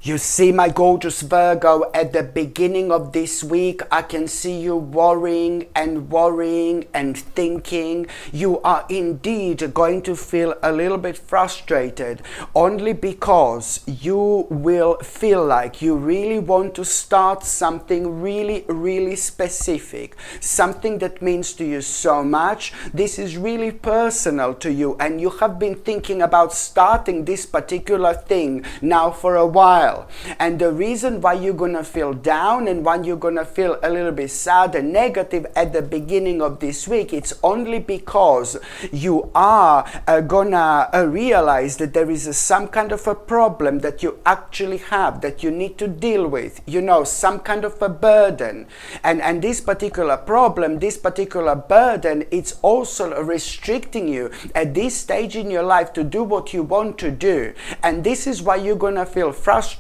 You see, my gorgeous Virgo, at the beginning of this week, I can see you worrying and thinking. You are indeed going to feel a little bit frustrated, only because you will feel like you really want to start something really specific, something that means to you so much. This is really personal to you, and you have been thinking about starting this particular thing now for a while. And the reason why you're gonna feel down and why you're gonna feel a little bit sad and negative at the beginning of this week, it's only because you are gonna realize that there is some kind of a problem that you actually have, that you need to deal with, you know, some kind of a burden. And this particular problem, this particular burden, it's also restricting you at this stage in your life to do what you want to do. And this is why you're gonna feel frustrated.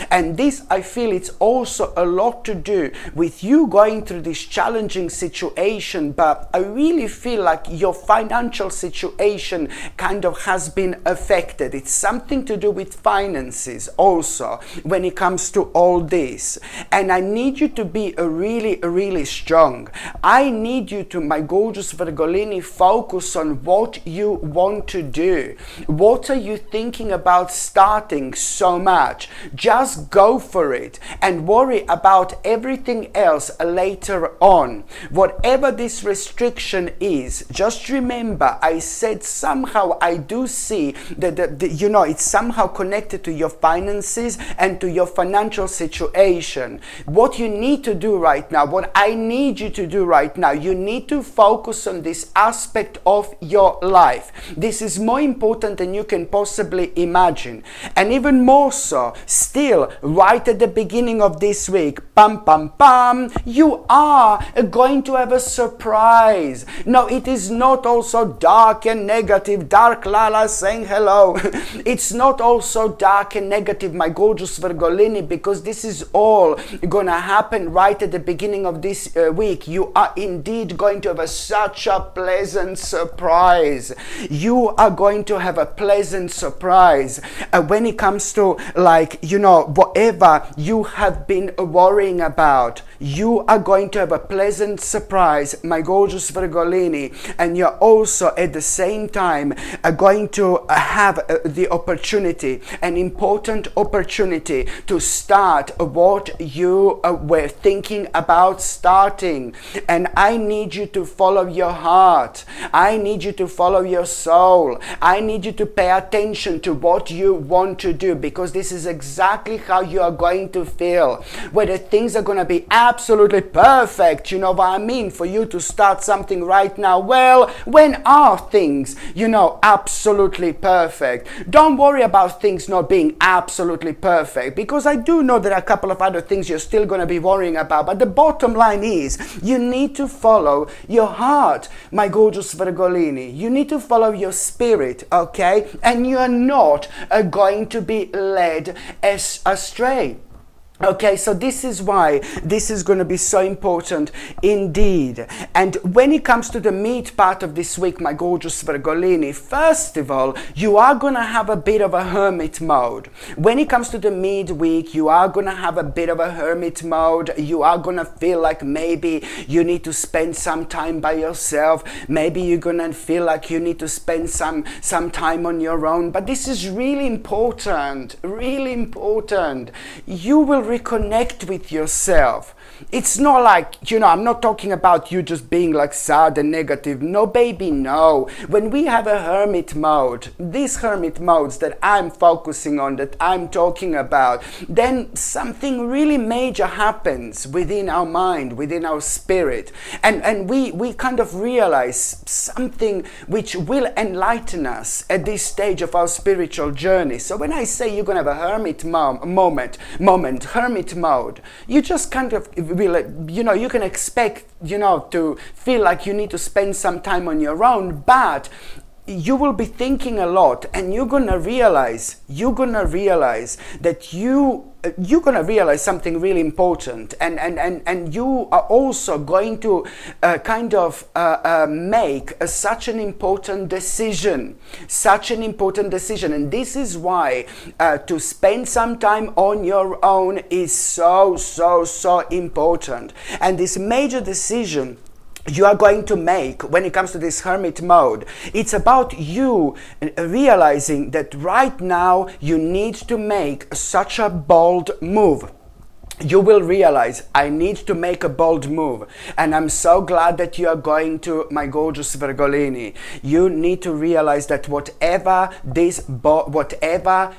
And this, I feel, it's also a lot to do with you going through this challenging situation, but I really feel like your financial situation kind of has been affected. It's something to do with finances also when it comes to all this. And I need you to be really strong. I need you to, my gorgeous Virgolini, focus on what you want to do. What are you thinking about starting so much? Just go for it and worry about everything else later on. Whatever this restriction is, just remember, I said somehow I do see that, you know, it's somehow connected to your finances and to your financial situation. What you need to do right now, what I need you to do right now, you need to focus on this aspect of your life. This is more important than you can possibly imagine. And even more so, still, right at the beginning of this week, you are going to have a surprise. No, it is not also dark and negative. Dark Lala saying hello. It's not also dark and negative, my gorgeous Virgolini, because this is all gonna happen right at the beginning of this week. You are indeed going to have such a pleasant surprise. You are going to have a pleasant surprise when it comes to, like, you know, whatever you have been worrying about. You are going to have a pleasant surprise, my gorgeous Virgolini, and you're also at the same time going to have the opportunity, an important opportunity to start what you were thinking about starting. And I need you to follow your heart. I need you to follow your soul. I need you to pay attention to what you want to do, because this is exactly how you are going to feel. Whether things are going to be absolutely perfect, you know what I mean, for you to start something right now. Well, when are things, you know, absolutely perfect? Don't worry about things not being absolutely perfect, because I do know there are a couple of other things you're still going to be worrying about, but the bottom line is you need to follow your heart, my gorgeous Virgolini. You need to follow your spirit, okay? And you are not going to be led astray. Okay, so this is why this is going to be so important indeed. And when it comes to the meat part of this week, my gorgeous Virgolini, first of all, you are going to have a bit of a hermit mode. When it comes to the midweek, you are going to have a bit of a hermit mode. You are going to feel like maybe you need to spend some time by yourself. Maybe you're going to feel like you need to spend some time on your own. But this is really important, really important. You will reconnect with yourself. It's not like, you know, I'm not talking about you just being like sad and negative. No, baby, no. When we have a hermit mode, these hermit modes that I'm focusing on, that I'm talking about, then something really major happens within our mind, within our spirit. And we kind of realize something which will enlighten us at this stage of our spiritual journey. So when I say you're going to have a hermit hermit mode, you just kind of will, you know, you can expect, you know, to feel like you need to spend some time on your own, but you will be thinking a lot, and you're gonna realize that you're gonna realize something really important, and you are also going to make such an important decision, and this is why to spend some time on your own is so important. And this major decision you are going to make when it comes to this hermit mode, it's about you realizing that right now you need to make such a bold move. You will realize, I need to make a bold move. And I'm so glad that you are going to, my gorgeous Virgolini. You need to realize that whatever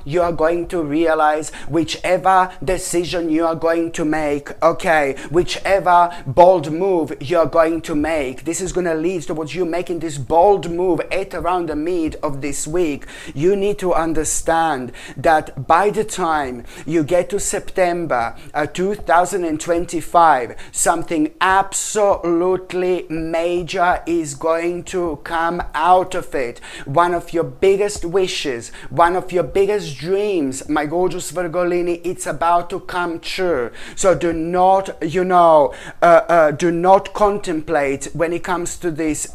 you are going to realize, whichever decision you are going to make, okay, whichever bold move you are going to make, this is going to lead towards you making this bold move at around the mid of this week. You need to understand that by the time you get to September 2025, something absolutely major is going to come out of it. One of your biggest wishes, one of your biggest dreams, my gorgeous Virgolini, it's about to come true. So do not, do not contemplate when it comes to this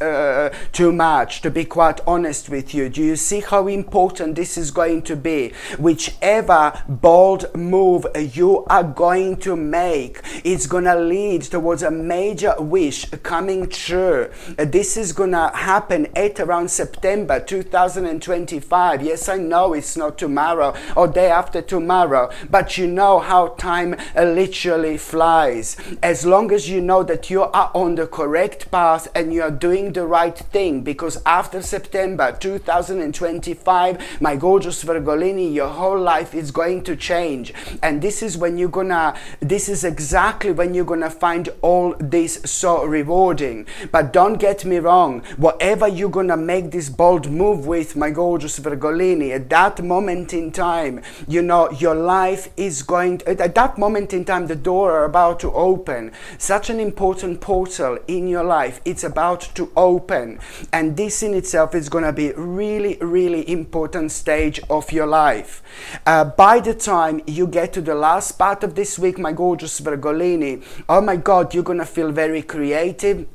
too much, to be quite honest with you. Do you see how important this is going to be? Whichever bold move you are going to make, it's gonna lead towards a major wish coming true. This is gonna happen at around September 2025. Yes, I know it's not tomorrow or day after tomorrow, but you know how time literally flies. As long as you know that you are on the correct path and you are doing the right thing, because after September 2025, my gorgeous Virgolini, your whole life is going to change. And this is when you're gonna, this is exactly when you're gonna find all this so rewarding. But don't get me wrong, whatever you're gonna make this bold move with, my gorgeous Virgolini, at that moment in time, you know, your life is going to, at that moment in time, the door are about to open. Such an important portal in your life, it's about to open. And this in itself is gonna be really, really important stage of your life. By the time you get to the last part of this week, my gorgeous Virgolini, oh my God, you're gonna feel very creative.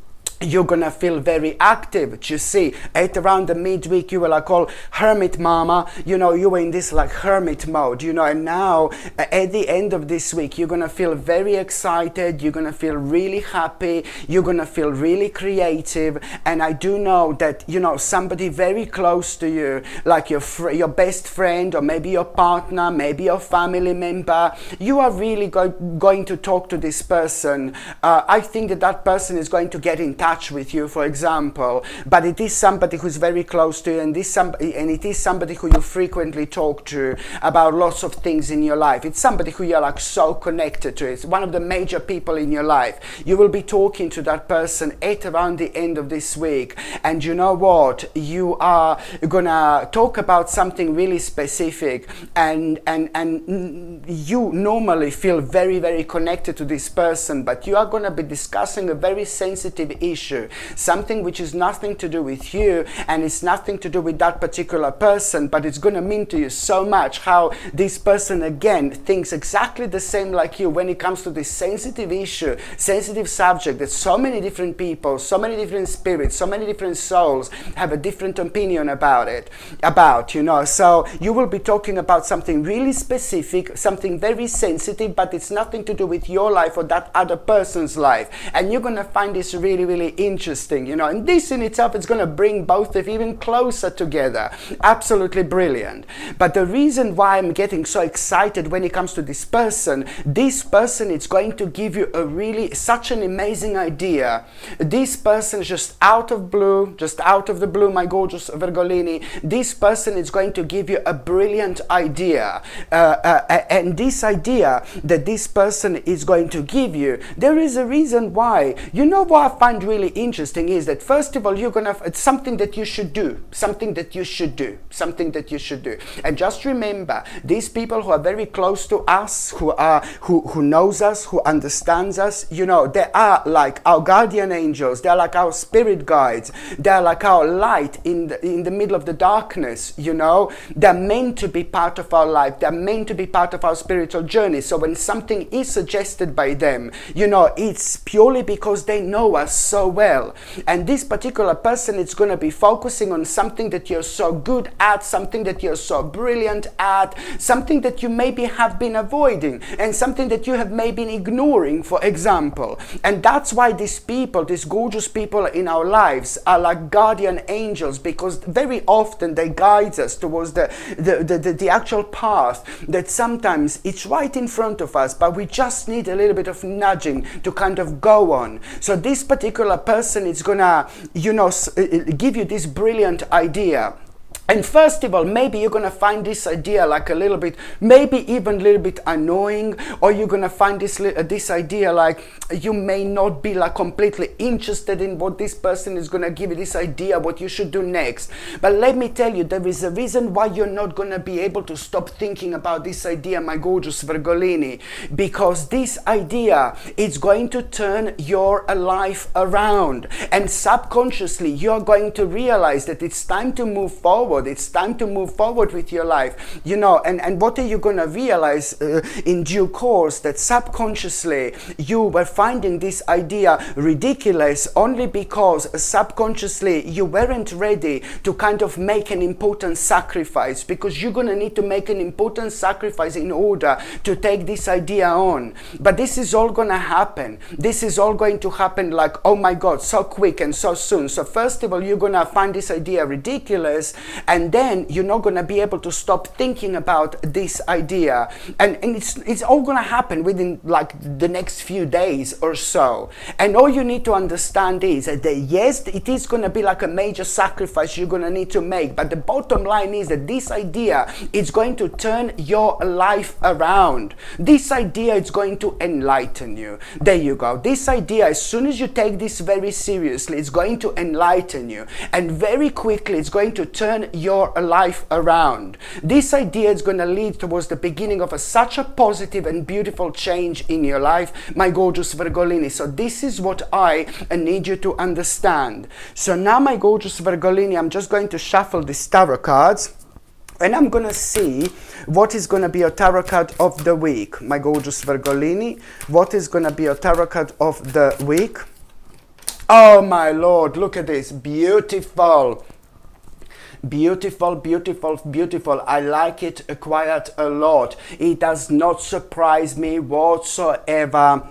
You're gonna feel very active. You see, at around the midweek, you were like all hermit mama, you know, you were in this like hermit mode, you know, and now at the end of this week, you're gonna feel very excited, you're gonna feel really happy, you're gonna feel really creative. And I do know that, you know, somebody very close to you, like your best friend, or maybe your partner, maybe your family member, you are really going to talk to this person. I think that person is going to get in touch with you, for example, but it is somebody who's very close to you, and it is somebody who you frequently talk to about lots of things in your life. It's somebody who you're like so connected to. It's one of the major people in your life. You will be talking to that person at around the end of this week, and you know what, you are gonna talk about something really specific, and you normally feel very, very connected to this person, but you are gonna be discussing a very sensitive issue, something which is nothing to do with you, and it's nothing to do with that particular person, but it's going to mean to you so much how this person again thinks exactly the same like you when it comes to this sensitive issue, sensitive subject that so many different people, so many different spirits, so many different souls have a different opinion about it, you know. So you will be talking about something really specific, something very sensitive, but it's nothing to do with your life or that other person's life, and you're going to find this really, really interesting, you know, and this in itself is going to bring both of you even closer together. Absolutely brilliant. But the reason why I'm getting so excited when it comes to this person is going to give you a really such an amazing idea. This person just out of the blue, my gorgeous Virgolini, this person is going to give you a brilliant idea, and this idea that this person is going to give you, there is a reason why. You know what I find really really interesting is that first of all, it's something that you should do, something that you should do, something that you should do. And just remember, these people who are very close to us, who knows us, who understands us, you know, they are like our guardian angels, they're like our spirit guides, they're like our light in the middle of the darkness, you know. They're meant to be part of our life, they're meant to be part of our spiritual journey. So when something is suggested by them, you know, it's purely because they know us so well. And this particular person is going to be focusing on something that you're so good at, something that you're so brilliant at, something that you maybe have been avoiding, and something that you have maybe been ignoring, for example. And that's why these people, these gorgeous people in our lives, are like guardian angels, because very often they guide us towards the actual path that sometimes it's right in front of us, but we just need a little bit of nudging to kind of go on. So this particular person is gonna, you know, give you this brilliant idea. And first of all, maybe you're going to find this idea like a little bit, maybe even a little bit annoying, or you're going to find this idea like you may not be like completely interested in what this person is going to give you, this idea, what you should do next. But let me tell you, there is a reason why you're not going to be able to stop thinking about this idea, my gorgeous Virgolini, because this idea is going to turn your life around. And subconsciously, you're going to realize that it's time to move forward. It's time to move forward with your life, you know. And what are you going to realize in due course? That subconsciously you were finding this idea ridiculous only because subconsciously you weren't ready to kind of make an important sacrifice, because you're going to need to make an important sacrifice in order to take this idea on. But this is all going to happen. This is all going to happen like, oh my God, so quick and so soon. So first of all, you're going to find this idea ridiculous, and then you're not going to be able to stop thinking about this idea. And it's all going to happen within like the next few days or so. And all you need to understand is that yes, it is going to be like a major sacrifice you're going to need to make. But the bottom line is that this idea is going to turn your life around. This idea is going to enlighten you. There you go. This idea, as soon as you take this very seriously, it's going to enlighten you. And very quickly, it's going to turn your life around. This idea is going to lead towards the beginning of such a positive and beautiful change in your life, my gorgeous Virgolini. So this is what I need you to understand. So now, my gorgeous Virgolini, I'm just going to shuffle these tarot cards, and I'm going to see what is going to be your tarot card of the week, my gorgeous Virgolini. What is going to be your tarot card of the week? Oh my Lord, look at this. Beautiful. Beautiful, beautiful, beautiful. I like it quite a lot. It does not surprise me whatsoever.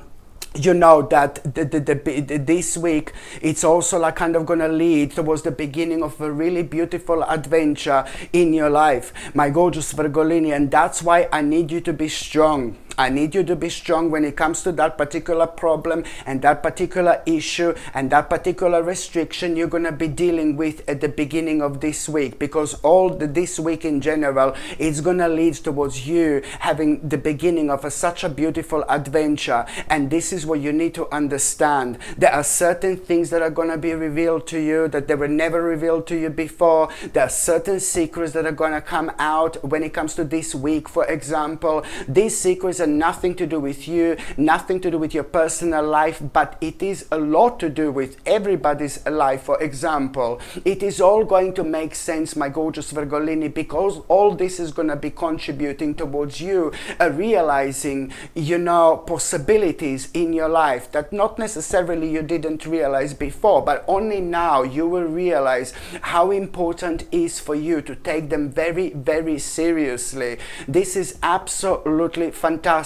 You know that this week it's also like kind of gonna lead towards the beginning of a really beautiful adventure in your life, my gorgeous Virgolini. And that's why I need you to be strong. I need you to be strong when it comes to that particular problem and that particular issue and that particular restriction you're going to be dealing with at the beginning of this week, because this week in general is going to lead towards you having the beginning of such a beautiful adventure. And this is what you need to understand. There are certain things that are going to be revealed to you that they were never revealed to you before. There are certain secrets that are going to come out when it comes to this week, for example. These secrets are nothing to do with you, nothing to do with your personal life, but it is a lot to do with everybody's life. For example, it is all going to make sense, my gorgeous Virgolini, because all this is going to be contributing towards you realizing, you know, possibilities in your life that not necessarily you didn't realize before, but only now you will realize how important it is for you to take them very, very seriously. This is absolutely fantastic.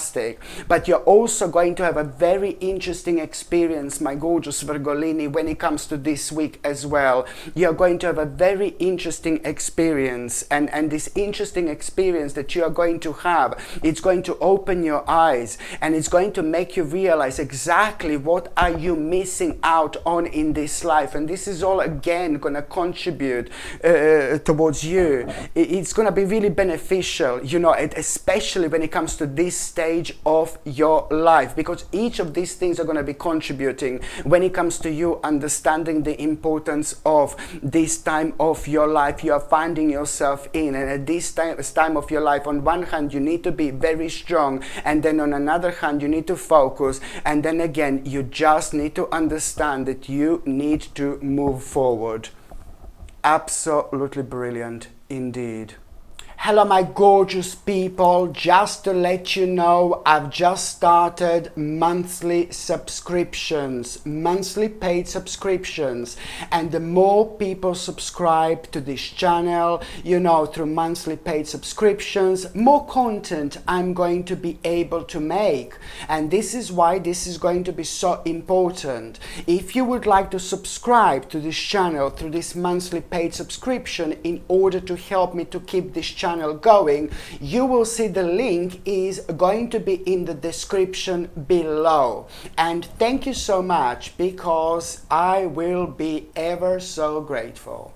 But you're also going to have a very interesting experience, my gorgeous Virgolini, when it comes to this week as well. You're going to have a very interesting experience, and this interesting experience that you are going to have, it's going to open your eyes, and it's going to make you realize exactly what are you missing out on in this life. And this is all again going to contribute towards you. It's going to be really beneficial, you know, especially when it comes to this stage stage of your life, because each of these things are going to be contributing when it comes to you understanding the importance of this time of your life you are finding yourself in. And at this time of your life, on one hand you need to be very strong, and then on another hand you need to focus, and then again you just need to understand that you need to move forward. Absolutely brilliant indeed. Hello my gorgeous people, just to let you know, I've just started monthly subscriptions, monthly paid subscriptions, and the more people subscribe to this channel, you know, through monthly paid subscriptions, more content I'm going to be able to make. And this is why this is going to be so important. If you would like to subscribe to this channel through this monthly paid subscription in order to help me to keep this channel going, you will see the link is going to be in the description below. And thank you so much, because I will be ever so grateful.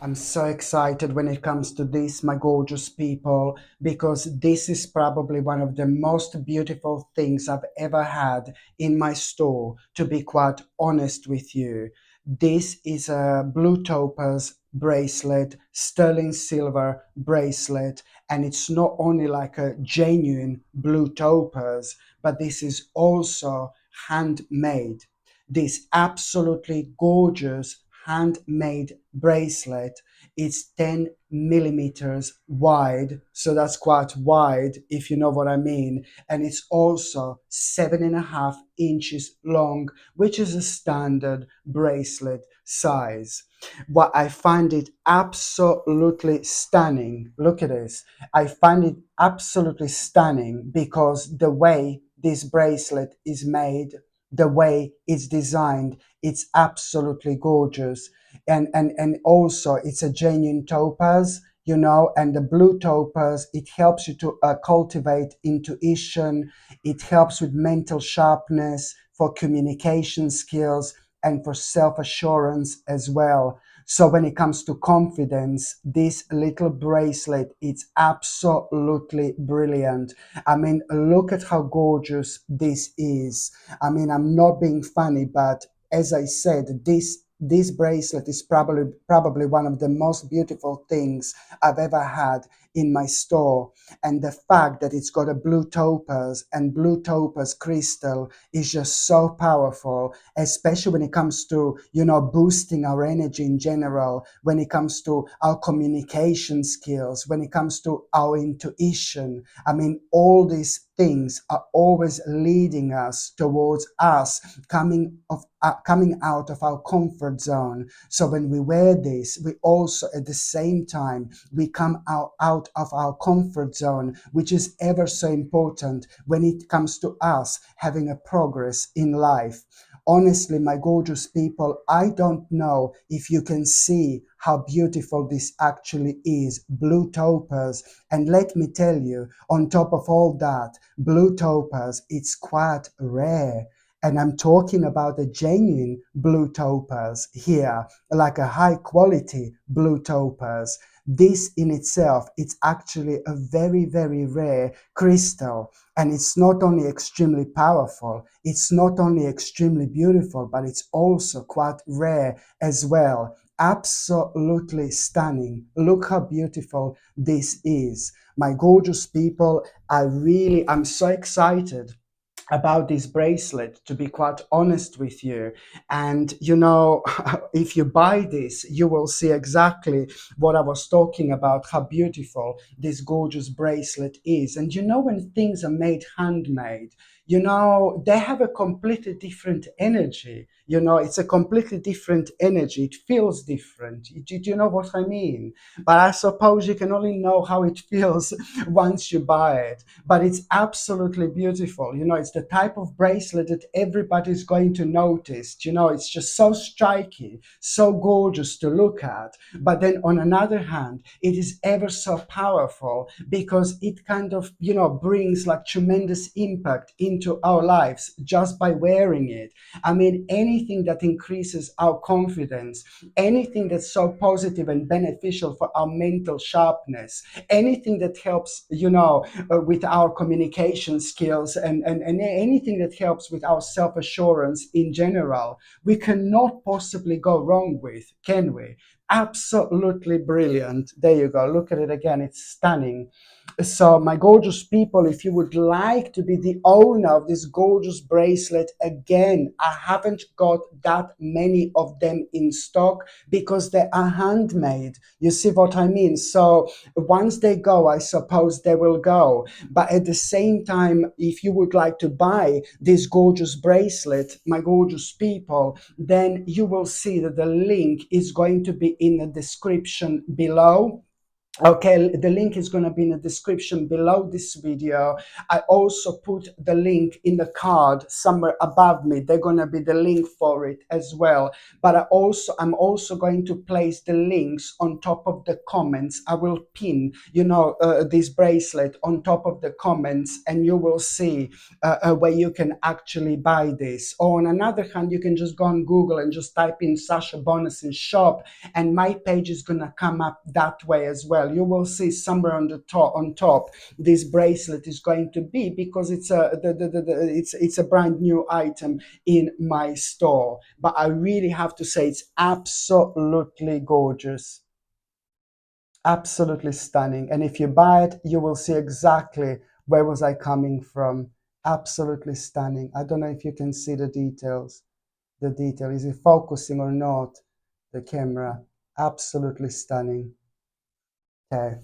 I'm so excited when it comes to this, my gorgeous people, because this is probably one of the most beautiful things I've ever had in my store, to be quite honest with you. This is a blue topaz bracelet, sterling silver bracelet, and it's not only like a genuine blue topaz, but this is also handmade. This absolutely gorgeous handmade bracelet. It's 10 millimeters wide, so that's quite wide if you know what I mean, and it's also 7.5 inches long, which is a standard bracelet size. What I find it absolutely stunning, look at this, I find it absolutely stunning because the way this bracelet is made, the way it's designed, it's absolutely gorgeous. And also it's a genuine topaz, you know, and the blue topaz, it helps you to cultivate intuition, it helps with mental sharpness, for communication skills, and for self-assurance as well. So when it comes to confidence, this little bracelet, it's absolutely brilliant. I mean, look at how gorgeous this is. I mean, I'm not being funny, but as I said, this bracelet is probably one of the most beautiful things I've ever had in my store. And the fact that it's got a blue topaz and blue topaz crystal is just so powerful, especially when it comes to, you know, boosting our energy in general, when it comes to our communication skills, when it comes to our intuition. I mean, all these things are always leading us towards us coming out of our comfort zone. So when we wear this, we also at the same time we come out of our comfort zone, which is ever so important when it comes to us having a progress in life. Honestly, my gorgeous people, I don't know if you can see how beautiful this actually is, blue topaz. And let me tell you, on top of all that, blue topaz, it's quite rare. And I'm talking about a genuine blue topaz here, like a high quality blue topaz. This in itself, it's actually a very, very rare crystal. And it's not only extremely powerful, it's not only extremely beautiful, but it's also quite rare as well. Absolutely stunning. Look how beautiful this is. My gorgeous people, I'm so excited about this bracelet, to be quite honest with you. And you know, if you buy this, you will see exactly what I was talking about, how beautiful this gorgeous bracelet is. And you know, when things are made handmade, you know, they have a completely different energy. You know, it's a completely different energy. It feels different. Do you know what I mean? But I suppose you can only know how it feels once you buy it. But it's absolutely beautiful. You know, it's the type of bracelet that everybody's going to notice. You know, it's just so striking, so gorgeous to look at. But then on another hand, it is ever so powerful because it kind of, you know, brings like tremendous impact into our lives just by wearing it. I mean, anything that increases our confidence, anything that's so positive and beneficial for our mental sharpness, anything that helps, you know, with our communication skills, and anything that helps with our self assurance in general, we cannot possibly go wrong with, can we? Absolutely brilliant. There you go. Look at it again. It's stunning. So, my gorgeous people, if you would like to be the owner of this gorgeous bracelet, again, I haven't got that many of them in stock because they are handmade. You see what I mean? So, once they go, I suppose they will go. But at the same time, if you would like to buy this gorgeous bracelet, my gorgeous people, then you will see that the link is going to be in the description below. Okay, the link is going to be in the description below this video. I also put the link in the card somewhere above me. They're going to be the link for it as well. But I'm also going to place the links on top of the comments. I will pin, you know, this bracelet on top of the comments, and you will see where you can actually buy this. Or on another hand, you can just go on Google and just type in Sasha Bonasin shop, and my page is going to come up that way as well. You will see somewhere on the top this bracelet is going to be, because it's it's a brand new item in my store. But I really have to say, it's absolutely gorgeous, absolutely stunning. And if you buy it, you will see exactly where was I coming from. Absolutely stunning. I don't know if you can see the details. The detail, is it focusing or not, the camera? Absolutely stunning. Okay.